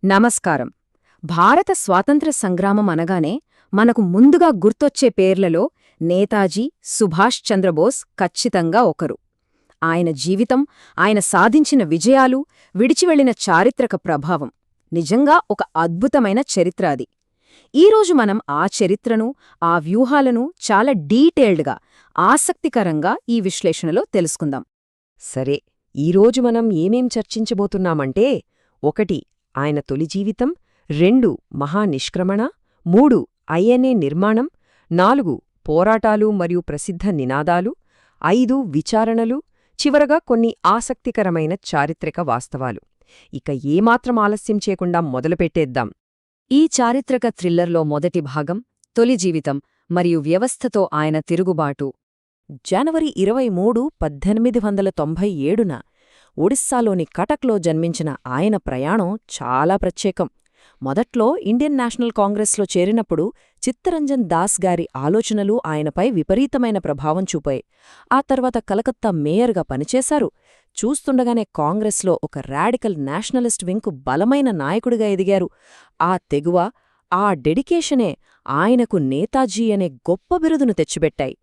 నమస్కారం. భారత స్వాతంత్ర్య సంగ్రామం అనగానే మనకు ముందుగా గుర్తొచ్చే పేర్లలో నేతాజీ సుభాష్ చంద్రబోస్ ఖచ్చితంగా ఒకరు. ఆయన జీవితం, ఆయన సాధించిన విజయాలు, విడిచివెళ్లిన చారిత్రక ప్రభావం నిజంగా ఒక అద్భుతమైన చరిత్ర అది. ఈరోజు మనం ఆ చరిత్రను, ఆ వ్యూహాలను చాలా డీటెయిల్డ్గా, ఆసక్తికరంగా ఈ విశ్లేషణలో తెలుసుకుందాం. సరే, ఈరోజు మనం ఏమేం చర్చించబోతున్నామంటే 1 ఆయన తొలి జీవితం, 2 మహానిష్క్రమణ, 3 ఐఎన్ఏ నిర్మాణం, 4 పోరాటాలు మరియు ప్రసిద్ధ నినాదాలు, 5 విచారణలు, చివరగా కొన్ని ఆసక్తికరమైన చారిత్రక వాస్తవాలు. ఇక ఏమాత్రం ఆలస్యం చేయకుండా మొదలుపెట్టేద్దాం. ఈ చారిత్రక థ్రిల్లర్లో మొదటి భాగం తొలి జీవితం మరియు వ్యవస్థతో ఆయన తిరుగుబాటు. జనవరి 23, 1897న ఒడిస్సాలోని కటక్లో జన్మించిన ఆయన ప్రయాణం చాలా ప్రత్యేకం. మొదట్లో ఇండియన్ నేషనల్ కాంగ్రెస్లో చేరినప్పుడు చిత్తరంజన్ దాస్ గారి ఆలోచనలు ఆయనపై విపరీతమైన ప్రభావం చూపాయి. ఆ తర్వాత కలకత్తా మేయర్గా పనిచేశారు. చూస్తుండగానే కాంగ్రెస్లో ఒక రాడికల్ నేషనలిస్ట్ వింగ్కు బలమైన నాయకుడిగా ఎదిగారు. ఆ తెగువ, ఆ డెడికేషనే ఆయనకు నేతాజీ అనే గొప్ప బిరుదును తెచ్చిపెట్టాయి.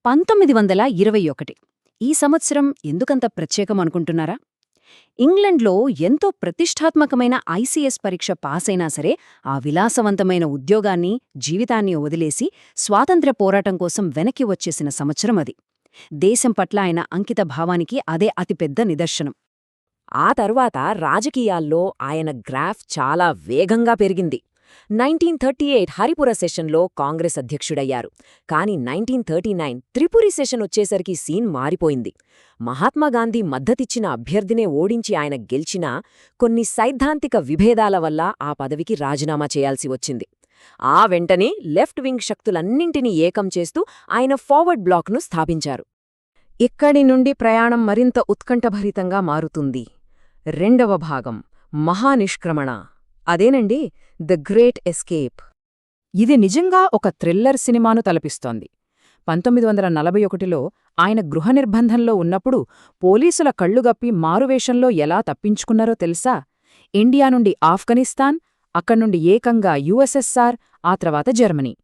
1921 ఈ సంవత్సరం ఎందుకంత ప్రత్యేకం అనుకుంటున్నారా? ఇంగ్లండ్లో ఎంతో ప్రతిష్టాత్మకమైన ఐసీఎస్ పరీక్ష పాసైనా సరే ఆ విలాసవంతమైన ఉద్యోగాన్ని, జీవితాన్ని వదిలేసి స్వాతంత్ర్య పోరాటం కోసం వెనక్కి వచ్చేసిన సంవత్సరం అది. దేశం పట్ల ఆయన అంకిత భావానికి అదే అతిపెద్ద నిదర్శనం. ఆ తరువాత రాజకీయాల్లో ఆయన గ్రాఫ్ చాలా వేగంగా పెరిగింది. 1938 హరిపుర సెషన్లో కాంగ్రెస్ అధ్యక్షుడయ్యారు. కాని 1939 త్రిపురి సెషన్ వచ్చేసరికి సీన్ మారిపోయింది. మహాత్మాగాంధీ మద్దతిచ్చిన అభ్యర్థినే ఓడించి ఆయన గెలిచినా కొన్ని సైద్ధాంతిక విభేదాల వల్ల ఆ పదవికి రాజీనామా చేయాల్సి వచ్చింది. ఆ వెంటనే లెఫ్ట్ వింగ్ శక్తులన్నింటినీ ఏకం చేస్తూ ఆయన ఫార్వర్డ్ బ్లాక్ను స్థాపించారు. ఇక్కడి నుండి ప్రయాణం మరింత ఉత్కంఠభరితంగా మారుతుంది. 2వ భాగం మహానిష్క్రమణ. అదేనండి, ద గ్రేట్ ఎస్కేప్. ఇది నిజంగా ఒక థ్రిల్లర్ సినిమాను తలపిస్తోంది. 1941లో ఆయన గృహ నిర్బంధంలో ఉన్నప్పుడు పోలీసుల కళ్లుగప్పి మారువేషంలో ఎలా తప్పించుకున్నారో తెలుసా? ఇండియా నుండి ఆఫ్ఘనిస్తాన్, అక్కడ్నుండి ఏకంగా యుఎస్ఎస్ఆర్, ఆ తర్వాత జర్మనీ.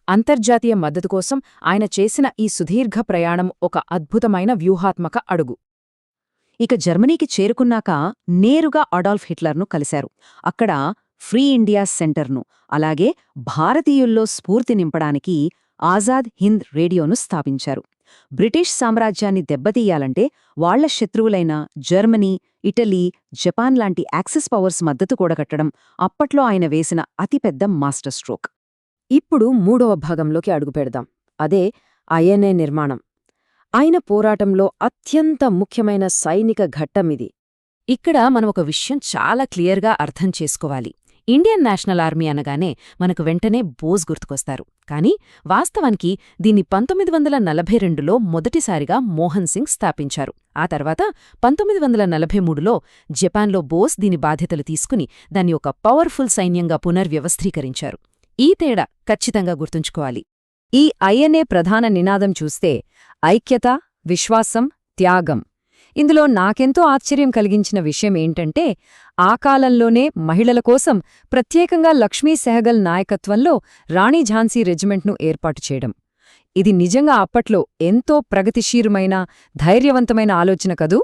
అంతర్జాతీయ మద్దతు కోసం ఆయన చేసిన ఈ సుదీర్ఘ ప్రయాణం ఒక అద్భుతమైన వ్యూహాత్మక అడుగు. ఇక జర్మనీకి చేరుకున్నాక నేరుగా అడాల్ఫ్ హిట్లర్ను కలిశారు. అక్కడ ఫ్రీ ఇండియా సెంటర్ను, అలాగే భారతీయుల్లో స్ఫూర్తి నింపడానికి ఆజాద్ హింద్ రేడియోను స్థాపించారు. బ్రిటిష్ సామ్రాజ్యాన్ని దెబ్బతీయాలంటే వాళ్ల శత్రువులైన జర్మనీ, ఇటలీ, జపాన్ లాంటి యాక్సిస్ పవర్స్ మద్దతు కూడగట్టడం అప్పట్లో ఆయన వేసిన అతిపెద్ద మాస్టర్ స్ట్రోక్. ఇప్పుడు 3వ భాగంలోకి అడుగుపెడదాం. అదే ఐఎన్ఏ నిర్మాణం. ఆయన పోరాటంలో అత్యంత ముఖ్యమైన సైనిక ఘట్టమిది. ఇక్కడ మనం ఒక విషయం చాలా క్లియర్గా అర్థం చేసుకోవాలి. ఇండియన్ నేషనల్ ఆర్మీ అనగానే మనకు వెంటనే బోస్ గుర్తుకొస్తారు. కానీ వాస్తవానికి దీన్ని 1942లో మొదటిసారిగా మోహన్ సింగ్ స్థాపించారు. ఆ తర్వాత 1943లో జపాన్లో బోస్ దీని బాధ్యతలు తీసుకుని దాన్ని ఒక పవర్ఫుల్ సైన్యంగా పునర్వ్యవస్థీకరించారు. ఈ తేడా ఖచ్చితంగా గుర్తుంచుకోవాలి. ఈ ఐఎన్ఏ ప్రధాన నినాదం చూస్తే ఐక్యత, విశ్వాసం, త్యాగం. ఇందులో నాకెంతో ఆశ్చర్యం కలిగించిన విషయమేంటంటే ఆ కాలంలోనే మహిళల కోసం ప్రత్యేకంగా లక్ష్మీ సెహగల్ నాయకత్వంలో రాణి ఝాన్సీ రెజిమెంట్ను ఏర్పాటు చేయడం. ఇది నిజంగా అప్పట్లో ఎంతో ప్రగతిశీలమైన, ధైర్యవంతమైన ఆలోచన కదూ.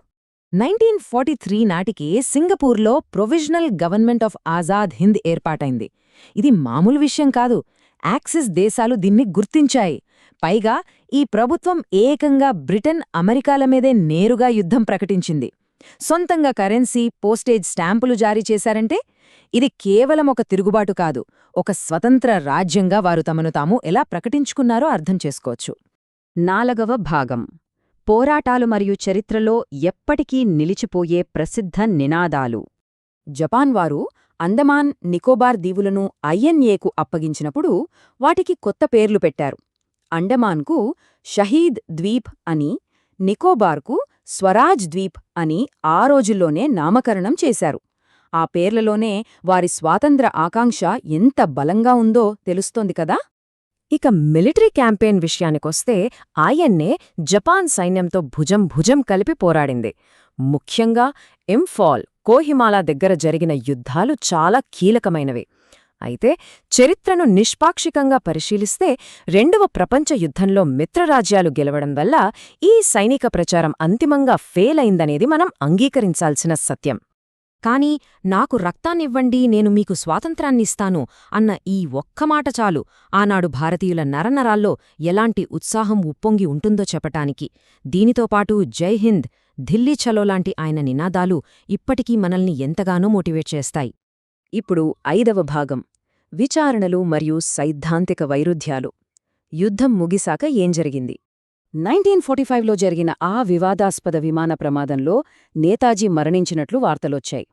1943 నాటికి సింగపూర్లో provisional government of Azad Hind ఏర్పాటైంది. ఇది మామూలు విషయం కాదు. యాక్సిస్ దేశాలు దీన్ని గుర్తించాయి. పైగా ఈ ప్రభుత్వం ఏకంగా బ్రిటన్, అమెరికాల మీదే నేరుగా యుద్ధం ప్రకటించింది. సొంతంగా కరెన్సీ, పోస్టేజ్ స్టాంపులు జారీ చేశారంటే ఇది కేవలం ఒక తిరుగుబాటు కాదు, ఒక స్వతంత్ర రాజ్యంగా వారు తమను తాము ఎలా ప్రకటించుకున్నారో అర్థం చేసుకోవచ్చు. 4వ భాగం పోరాటాలు మరియు చరిత్రలో ఎప్పటికీ నిలిచిపోయే ప్రసిద్ధ నినాదాలు. జపాన్ వారు అండమాన్, నికోబార్ దీవులను ఐఎన్ఏకు అప్పగించినప్పుడు వాటికి కొత్త పేర్లు పెట్టారు. అండమాన్కు షహీద్ ద్వీప్ అని, నికోబార్కు స్వరాజ్ ద్వీప్ అని ఆ రోజుల్లోనే నామకరణం చేశారు. ఆ పేర్లలోనే వారి స్వాతంత్ర్య ఆకాంక్ష ఎంత బలంగా ఉందో తెలుస్తోంది కదా. ఇక మిలిటరీ క్యాంపెయిన్ విషయానికొస్తే ఐఎన్ఏ జపాన్ సైన్యంతో భుజం కలిపి పోరాడింది. ముఖ్యంగా ఇంఫాల్, కోహిమాలా దగ్గర జరిగిన యుద్ధాలు చాలా కీలకమైనవే. అయితే చరిత్రను నిష్పాక్షికంగా పరిశీలిస్తే రెండవ ప్రపంచ యుద్ధంలో మిత్రరాజ్యాలు గెలవడం వల్ల ఈ సైనిక ప్రచారం అంతిమంగా ఫెయిల్ అయిందనేది మనం అంగీకరించాల్సిన సత్యం. కాని నాకు రక్తాన్నివ్వండి, నేను మీకు స్వాతంత్రాన్నిస్తాను అన్న ఈ ఒక్క మాట చాలు ఆనాడు భారతీయుల నరనరాల్లో ఎలాంటి ఉత్సాహం ఉప్పొంగి ఉంటుందో చెప్పటానికి. దీనితోపాటు జై హింద్, ఢిల్లీ చలో లాంటి ఆయన నినాదాలు ఇప్పటికీ మనల్ని ఎంతగానో మోటివేట్ చేస్తాయి. ఇప్పుడు 5వ భాగం, విచారణలు మరియు సైద్ధాంతిక వైరుధ్యాలు. యుద్ధం ముగిసాక ఏం జరిగింది? 1945లో జరిగిన ఆ వివాదాస్పద విమాన ప్రమాదంలో నేతాజీ మరణించినట్లు వార్తలొచ్చాయి.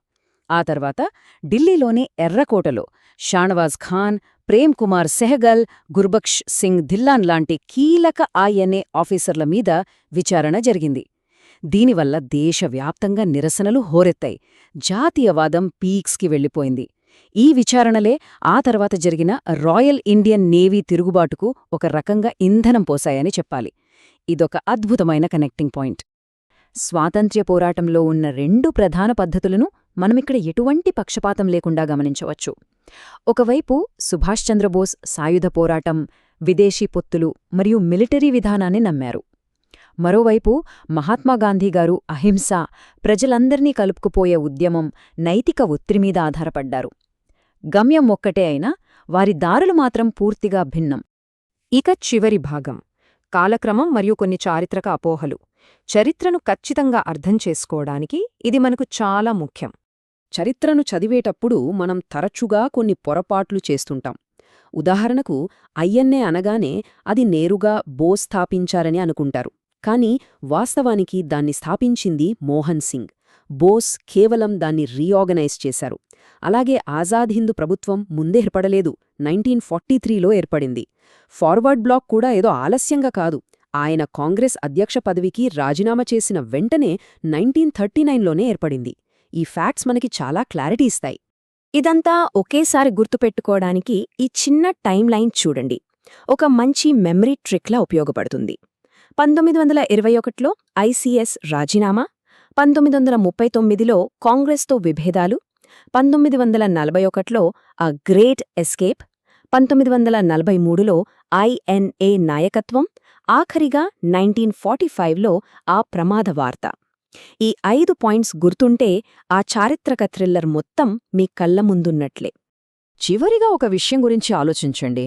ఆ తర్వాత ఢిల్లీలోని ఎర్రకోటలో షానవాజ్ ఖాన్, ప్రేమ్ కుమార్ సెహగల్, గుర్బక్ష్ సింగ్ ధిల్లాన్ లాంటి కీలక ఐఎన్ఏ ఆఫీసర్ల మీద విచారణ జరిగింది. దీనివల్ల దేశవ్యాప్తంగా నిరసనలు హోరెత్తాయి. జాతీయవాదం పీక్స్కి వెళ్ళిపోయింది. ఈ విచారణలే ఆ తర్వాత జరిగిన రాయల్ ఇండియన్ నేవీ తిరుగుబాటుకు ఒక రకంగా ఇంధనం పోశాయని చెప్పాలి. ఇదొక అద్భుతమైన కనెక్టింగ్ పాయింట్. స్వాతంత్ర్య పోరాటంలో ఉన్న 2 ప్రధాన పద్ధతులను మనమిక్కడ ఎటువంటి పక్షపాతం లేకుండా గమనించవచ్చు. ఒకవైపు సుభాష్ చంద్రబోస్ సాయుధ పోరాటం, విదేశీ పొత్తులు మరియు మిలిటరీ విధానాన్ని నమ్మారు. మరోవైపు మహాత్మాగాంధీగారు అహింస, ప్రజలందర్నీ కలుపుకుపోయే ఉద్యమం, నైతిక ఒత్తిడిమీద ఆధారపడ్డారు. గమ్యం ఒక్కటే అయినా వారి దారులు మాత్రం పూర్తిగా భిన్నం. ఇక చివరి భాగం, కాలక్రమం మరియు కొన్ని చారిత్రక అపోహలు. చరిత్రను ఖచ్చితంగా అర్థం చేసుకోవడానికి ఇది మనకు చాలా ముఖ్యం. చరిత్రను చదివేటప్పుడు మనం తరచుగా కొన్ని పొరపాట్లు చేస్తుంటాం. ఉదాహరణకు ఐఎన్ఏ అనగానే అది నేరుగా బోస్ స్థాపించారని అనుకుంటారు. కానీ వాస్తవానికి దాన్ని స్థాపించింది మోహన్ సింగ్. బోస్ కేవలం దాన్ని రీఆర్గనైజ్ చేశారు. అలాగే ఆజాద్ హింద్ ప్రభుత్వం ముందే ఏర్పడలేదు, 1943లో ఏర్పడింది. ఫార్వర్డ్ బ్లాక్ కూడా ఏదో ఆలస్యంగా కాదు, ఆయన కాంగ్రెస్ అధ్యక్ష పదవికి రాజీనామా చేసిన వెంటనే 1939లోనే ఏర్పడింది. ఈ ఫ్యాక్ట్స్ మనకి చాలా క్లారిటీ ఇస్తాయి. ఇదంతా ఒకేసారి గుర్తుపెట్టుకోవడానికి ఈ చిన్న టైం లైన్ చూడండి. ఒక మంచి మెమరీ ట్రిక్లా ఉపయోగపడుతుంది. 1921లో ఐసీఎస్ రాజీనామా, 1939లో కాంగ్రెస్తో విభేదాలు, 1941లో ఆ గ్రేట్ ఎస్కేప్, 1943లో ఐఎన్ఏ నాయకత్వం, ఆఖరిగా 1945లో ఆ ప్రమాద వార్త. ఈ 5 పాయింట్స్ గుర్తుంటే ఆ చారిత్రక థ్రిల్లర్ మొత్తం మీ కళ్ల ముందున్నట్లే. చివరిగా ఒక విషయం గురించి ఆలోచించండి.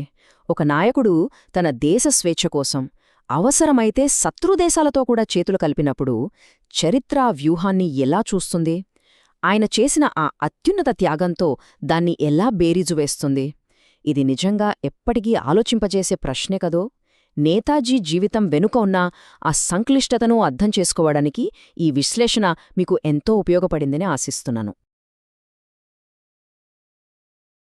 ఒక నాయకుడు తన దేశ స్వేచ్ఛ కోసం అవసరమైతే శత్రుదేశాలతో కూడా చేతులు కలిపినప్పుడు చరిత్ర ఆ వ్యూహాన్ని ఎలా చూస్తుంది? ఆయన చేసిన ఆ అత్యున్నత త్యాగంతో దాన్ని ఎలా బేరీజు వేస్తుంది? ఇది నిజంగా ఎప్పటికీ ఆలోచింపజేసే ప్రశ్నే కదో. నేతాజీ జీవితం వెనుక ఉన్న ఆ సంక్లిష్టతను అర్థం చేసుకోవడానికి ఈ విశ్లేషణ మీకు ఎంతో ఉపయోగపడిందని ఆశిస్తున్నాను.